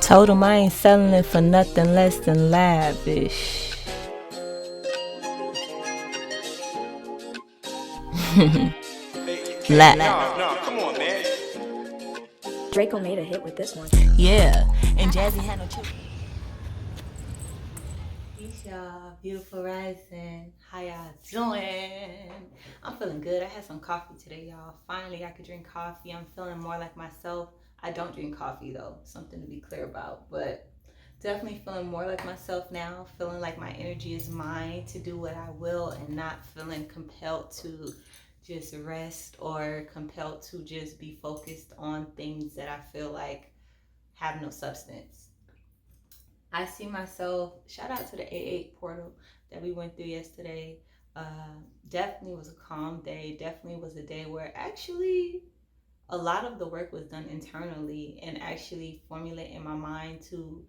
Told him I ain't selling it for nothing less than lavish. Come on, man. Draco made a hit with this one. Yeah, and Jazzy had no children. Peace, y'all. Beautiful rising. How y'all doing? I'm feeling good. I had some coffee today, y'all. Finally, I could drink coffee. I'm feeling more like myself. I don't drink coffee, though. Something to be clear about. But definitely feeling more like myself now. Feeling like my energy is mine to do what I will and not feeling compelled to just rest or compelled to just be focused on things that I feel like have no substance. I see myself, shout out to the AA portal that we went through yesterday. Definitely was a calm day. Definitely was a day where actually a lot of the work was done internally and actually formulate in my mind to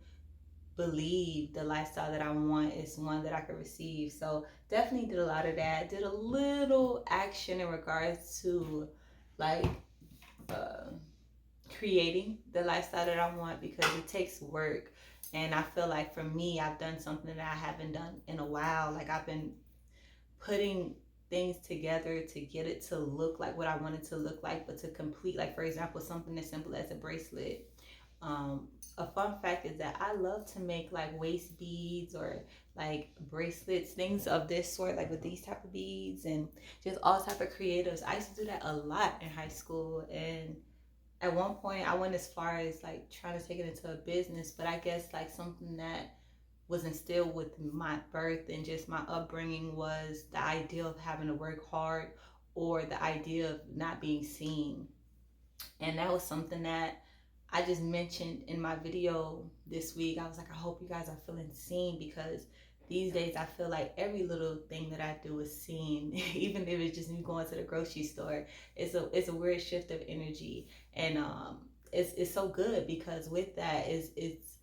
believe the lifestyle that I want is one that I could receive. So definitely did a lot of that. Did a little action in regards to like uh, creating the lifestyle that I want because it takes work. And I feel like for me, I've done something that I haven't done in a while. Like I've been putting things together to get it to look like what I want it to look like, but to complete, like for example, something as simple as a bracelet. A fun fact is that I love to make like waist beads or like bracelets, things of this sort, like with these type of beads and just all type of creatives. I used to do that a lot in high school, and at one point I went as far as like trying to take it into a business, but I guess like something that was instilled with my birth and just my upbringing was the idea of having to work hard or the idea of not being seen. And that was something that I just mentioned in my video this week. I was like, I hope you guys are feeling seen because these days I feel like every little thing that I do is seen, even if it's just me going to the grocery store. It's a weird shift of energy, and it's so good because with that is it's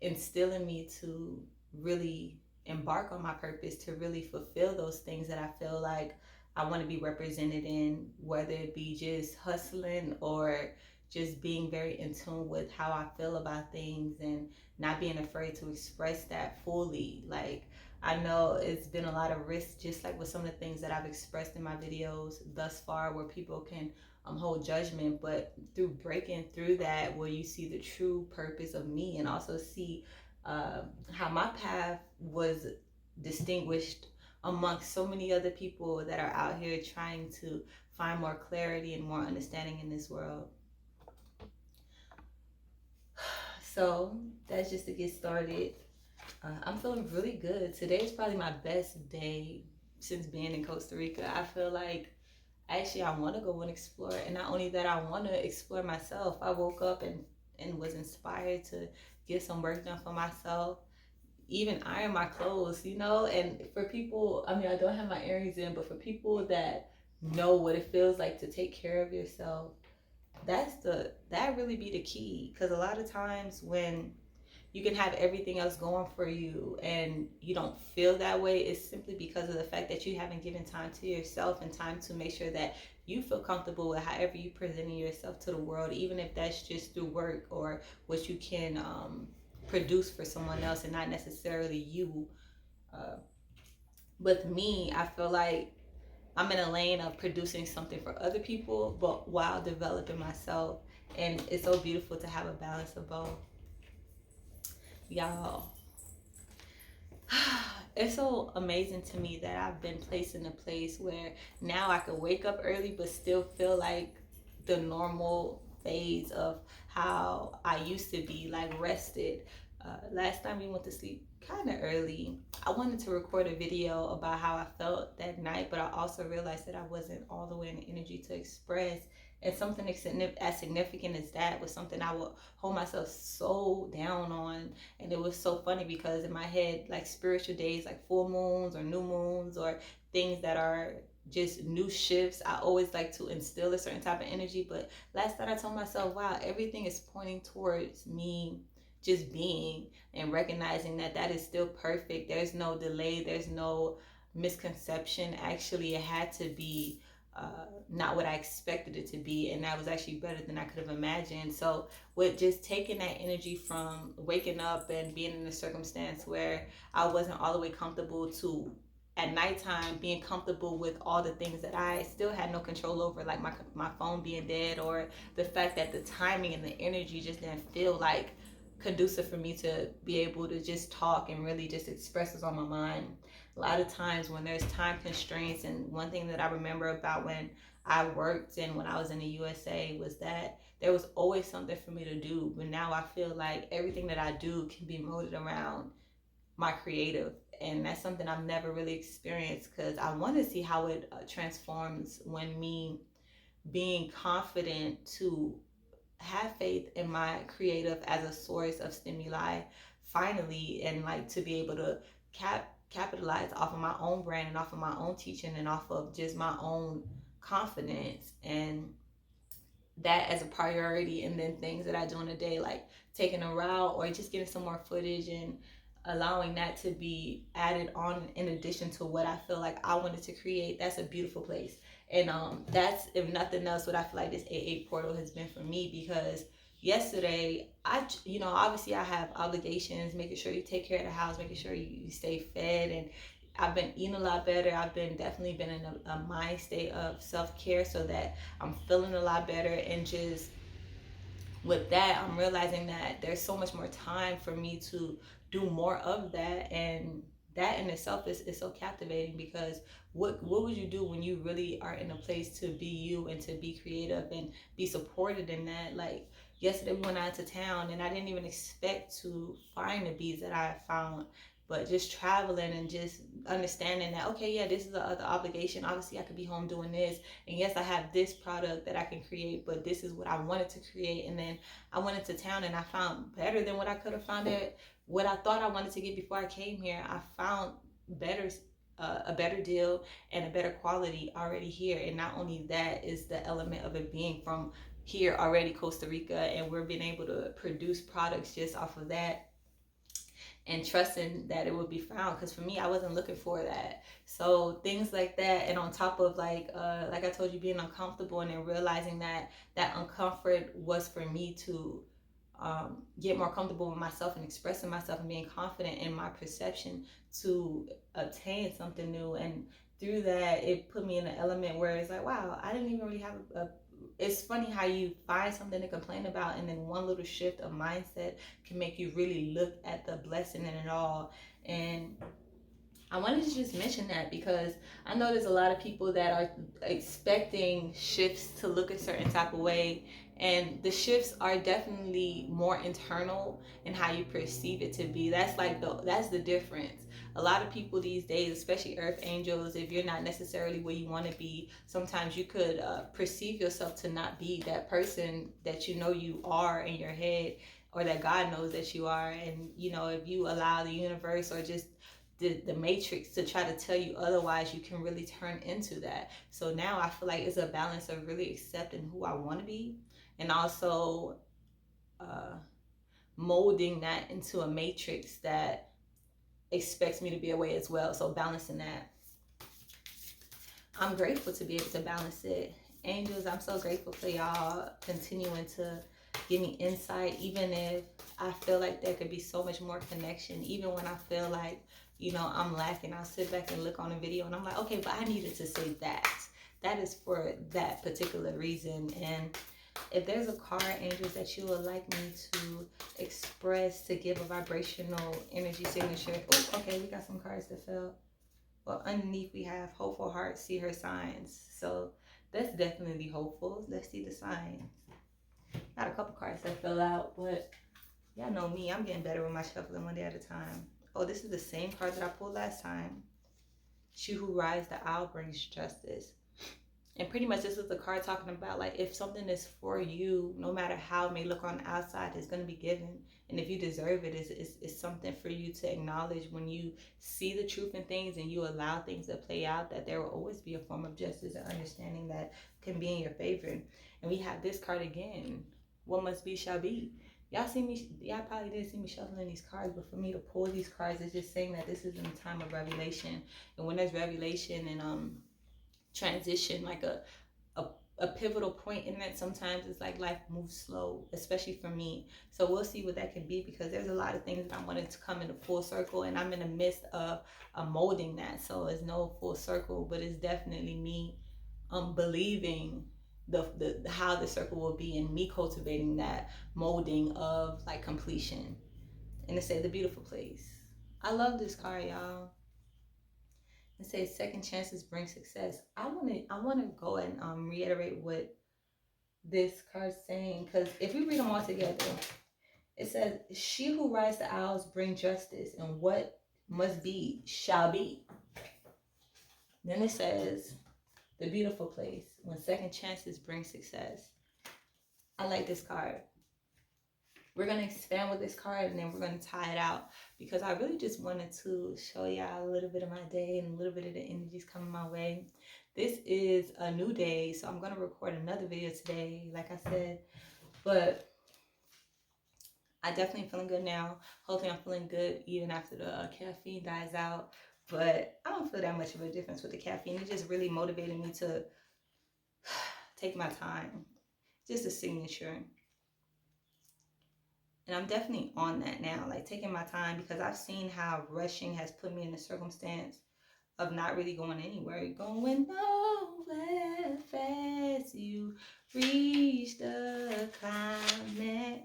instilling me to really embark on my purpose, to really fulfill those things that I feel like I want to be represented in, whether it be just hustling or just being very in tune with how I feel about things and not being afraid to express that fully. Like, I know it's been a lot of risk, just like with some of the things that I've expressed in my videos thus far, where people can hold judgment, but through breaking through that, where you see the true purpose of me and also see how my path was distinguished amongst so many other people that are out here trying to find more clarity and more understanding in this world. So that's just to get started. I'm feeling really good. Today is probably my best day since being in Costa Rica. I feel like actually I want to go and explore, and not only that, I want to explore myself. I woke up and was inspired to get some work done for myself, even iron my clothes, and for people, I mean, I don't have my earrings in, but for people that know what it feels like to take care of yourself, that really be the key. Because a lot of times when you can have everything else going for you and you don't feel that way, it's simply because of the fact that you haven't given time to yourself and time to make sure that you feel comfortable with however you presenting yourself to the world, even if that's just through work or what you can produce for someone else and not necessarily you. uh, with me, I feel like I'm in a lane of producing something for other people but while developing myself, and it's so beautiful to have a balance of both, y'all. It's so amazing to me that I've been placed in a place where now I could wake up early but still feel like the normal phase of how I used to be, like rested. Last time we went to sleep kind of early. I wanted to record a video about how I felt that night, but I also realized that I wasn't all the way in the energy to express. And something as significant as that was something I would hold myself so down on. And it was so funny because in my head, like spiritual days, like full moons or new moons or things that are just new shifts, I always like to instill a certain type of energy. But last night I told myself, wow, everything is pointing towards me just being, and recognizing that that is still perfect. There's no delay, there's no misconception. Actually, it had to be not what I expected it to be, and that was actually better than I could have imagined. So with just taking that energy from waking up and being in a circumstance where I wasn't all the way comfortable to at nighttime being comfortable with all the things that I still had no control over, like my phone being dead, or the fact that the timing and the energy just didn't feel like conducive for me to be able to just talk and really just express what's on my mind. A lot of times when there's time constraints, and one thing that I remember about when I worked and when I was in the USA was that there was always something for me to do. But now I feel like everything that I do can be molded around my creative. And that's something I've never really experienced, because I want to see how it transforms when me being confident to have faith in my creative as a source of stimuli finally, and like to be able to capitalize off of my own brand and off of my own teaching and off of just my own confidence, and that as a priority. And then things that I do in a day, like taking a route or just getting some more footage, and allowing that to be added on in addition to what I feel like I wanted to create. That's a beautiful place. And that's, if nothing else, what I feel like this 8-8 portal has been for me. Because yesterday, obviously I have obligations, making sure you take care of the house, making sure you stay fed, and I've been eating a lot better. I've been definitely been in a mind state of self-care, so that I'm feeling a lot better. And just with that, I'm realizing that there's so much more time for me to do more of that. And that in itself is so captivating, because what would you do when you really are in a place to be you and to be creative and be supported in that? Like yesterday we went out to town, and I didn't even expect to find the bees that I found, but just traveling and just understanding that, okay, yeah, this is the other obligation. Obviously I could be home doing this, and yes, I have this product that I can create, but this is what I wanted to create. And then I went into town and I found better than what I could have found it. What I thought I wanted to get before I came here, I found better, a better deal and a better quality already here. And not only that, is the element of it being from here already, Costa Rica, and we're being able to produce products just off of that, and trusting that it would be found. Because for me, I wasn't looking for that. So things like that, and on top of like I told you, being uncomfortable, and then realizing that that uncomfort was for me to get more comfortable with myself and expressing myself and being confident in my perception to obtain something new. And through that, it put me in an element where it's like, wow, I didn't even really have it's funny how you find something to complain about, and then one little shift of mindset can make you really look at the blessing in it all. And I wanted to just mention that, because I know there's a lot of people that are expecting shifts to look a certain type of way, and the shifts are definitely more internal in how you perceive it to be. That's the difference. A lot of people these days, especially earth angels, if you're not necessarily where you want to be, sometimes you could perceive yourself to not be that person that you know you are in your head, or that God knows that you are. And if you allow the universe or just the matrix to try to tell you otherwise, you can really turn into that. So now I feel like it's a balance of really accepting who I want to be, and also molding that into a matrix that expects me to be a way as well. So balancing that, I'm grateful to be able to balance it. Angels, I'm so grateful for y'all continuing to give me insight, even if I feel like there could be so much more connection. Even when I feel like I'm lacking, I'll sit back and look on a video and I'm like, okay, but I needed to say that is for that particular reason. And if there's a card, angels, that you would like me to express, to give a vibrational energy signature. Oh, okay, we got some cards to fill. Well, underneath we have hopeful heart, see her signs. So that's definitely hopeful. Let's see the signs. Got a couple cards that fill out, but y'all know me, I'm getting better with my shuffling one day at a time. Oh, this is the same card that I pulled last time. She who rides the aisle brings justice. And pretty much this is the card talking about, like, if something is for you, no matter how it may look on the outside, it's going to be given. And if you deserve it, it's something for you to acknowledge. When you see the truth in things and you allow things to play out, that there will always be a form of justice and understanding that can be in your favor. And we have this card again. What must be shall be. Y'all probably didn't see me shuffling these cards, but for me to pull these cards, it's just saying that this is in a time of revelation. And when there's revelation and transition, like a pivotal point in that. Sometimes it's like life moves slow, especially for me. So we'll see what that can be, because there's a lot of things that I wanted to come into full circle, and I'm in the midst of molding that. So it's no full circle, but it's definitely me believing the how the circle will be, and me cultivating that molding of like completion. And it say the beautiful place. I love this card, y'all. It says second chances bring success. I wanna go and reiterate what this card's saying, because if we read them all together, it says, "She who rides the aisles bring justice, and what must be shall be." Then it says, "The beautiful place, when second chances bring success." I like this card. We're going to expand with this card, and then we're going to tie it out, because I really just wanted to show y'all a little bit of my day and a little bit of the energies coming my way. This is a new day, so I'm going to record another video today, like I said, but I definitely feeling good now. Hopefully I'm feeling good even after the caffeine dies out, but I don't feel that much of a difference with the caffeine. It just really motivated me to take my time, just a signature. And I'm definitely on that now, like taking my time, because I've seen how rushing has put me in a circumstance of not really going anywhere. You're going nowhere fast. You reach the climax.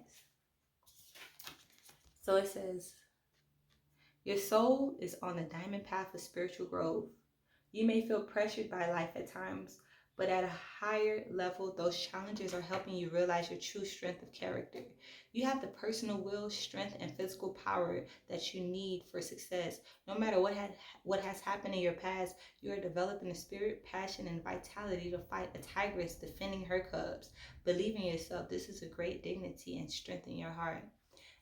So it says, your soul is on the diamond path of spiritual growth. You may feel pressured by life at times, but at a higher level, those challenges are helping you realize your true strength of character. You have the personal will, strength, and physical power that you need for success. No matter what has happened in your past, you are developing the spirit, passion, and vitality to fight a tigress defending her cubs. Believe in yourself. This is a great dignity and strength in your heart.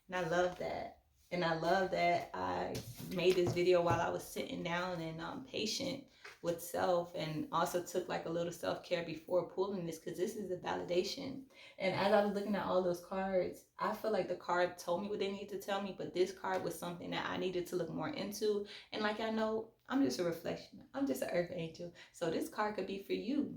And I love that. And I love that I made this video while I was sitting down and patient with self, and also took like a little self-care before pulling this, because this is a validation. And as I was looking at all those cards, I feel like the card told me what they needed to tell me, but this card was something that I needed to look more into. And like I know, I'm just a reflection. I'm just an earth angel. So this card could be for you.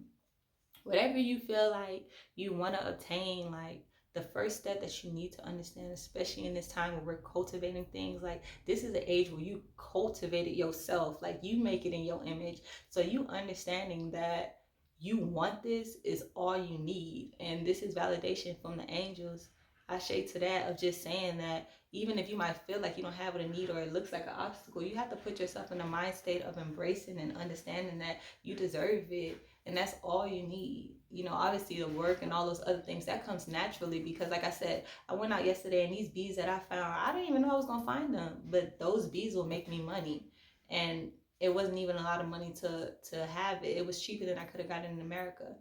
Whatever you feel like you want to obtain, like the first step that you need to understand, especially in this time where we're cultivating things, like this is the age where you cultivate it yourself, like you make it in your image. So you understanding that you want this is all you need. And this is validation from the angels. I say to that, of just saying that even if you might feel like you don't have what you need, or it looks like an obstacle, you have to put yourself in a mind state of embracing and understanding that you deserve it. And that's all you need. You know, obviously the work and all those other things, that comes naturally, because like I said, I went out yesterday and these bees that I found, I didn't even know I was gonna find them, but those bees will make me money. And it wasn't even a lot of money to have it. It was cheaper than I could have gotten in America.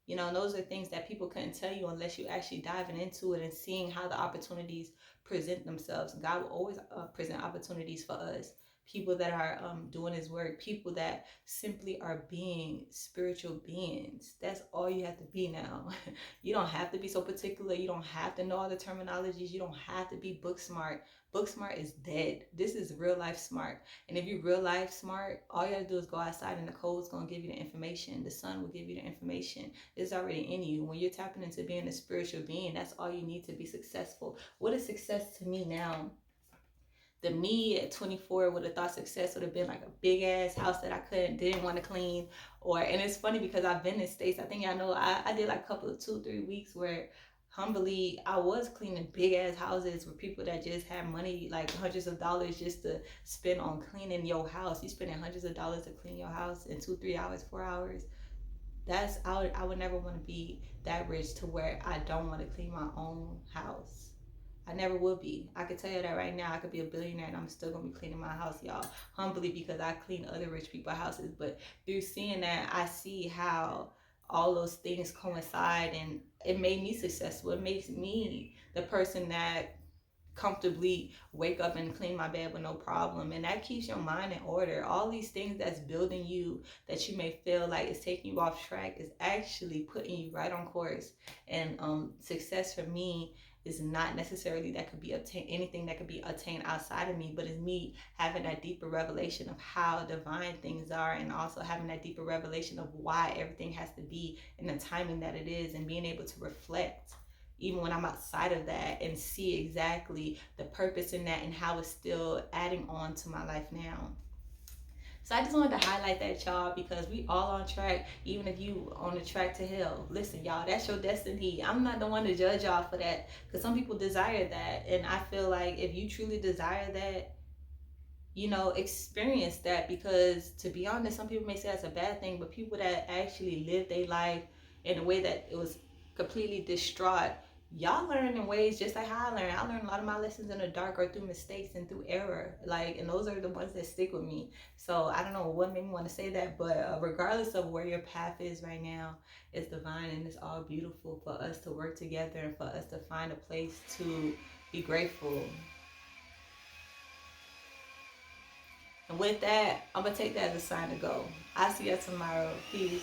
You know, and those are things that people couldn't tell you unless you actually diving into it and seeing how the opportunities present themselves. God will always present opportunities for us. People that are doing his work, people that simply are being spiritual beings. That's all you have to be now. You don't have to be so particular. You don't have to know all the terminologies. You don't have to be book smart. Book smart is dead. This is real life smart. And if you're real life smart, all you have to do is go outside, and the code's going to give you the information. The sun will give you the information. It's already in you. When you're tapping into being a spiritual being, that's all you need to be successful. What is success to me now? The me at 24 would have thought success would have been like a big ass house that I didn't want to clean. And it's funny because I've been in states, I think y'all know, I did like a couple of 2-3 weeks where humbly I was cleaning big ass houses with people that just had money, like hundreds of dollars just to spend on cleaning your house. You spending hundreds of dollars to clean your house in 2-3 hours, 4 hours. I would never want to be that rich to where I don't want to clean my own house. I never will be. I can tell you that right now. I could be a billionaire and I'm still gonna be cleaning my house, y'all. Humbly, because I clean other rich people's houses. But through seeing that, I see how all those things coincide, and it made me successful. It makes me the person that comfortably wake up and clean my bed with no problem, and that keeps your mind in order. All these things that's building you, that you may feel like it's taking you off track, is actually putting you right on course. And success for me is not necessarily that could be obtained, anything that could be attained outside of me, but it's me having that deeper revelation of how divine things are, and also having that deeper revelation of why everything has to be in the timing that it is, and being able to reflect even when I'm outside of that and see exactly the purpose in that and how it's still adding on to my life now. So I just wanted to highlight that, y'all, because we all on track, even if you on the track to hell. Listen, y'all, that's your destiny. I'm not the one to judge y'all for that, because some people desire that. And I feel like if you truly desire that, you know, experience that. Because to be honest, some people may say that's a bad thing, but people that actually live their life in a way that it was completely distraught, y'all learn in ways just like how I learned. I learned a lot of my lessons in the dark or through mistakes and through error. Like, and those are the ones that stick with me. So I don't know what made me want to say that, but regardless of where your path is right now, it's divine and it's all beautiful for us to work together and for us to find a place to be grateful. And with that, I'm going to take that as a sign to go. I'll see you tomorrow. Peace.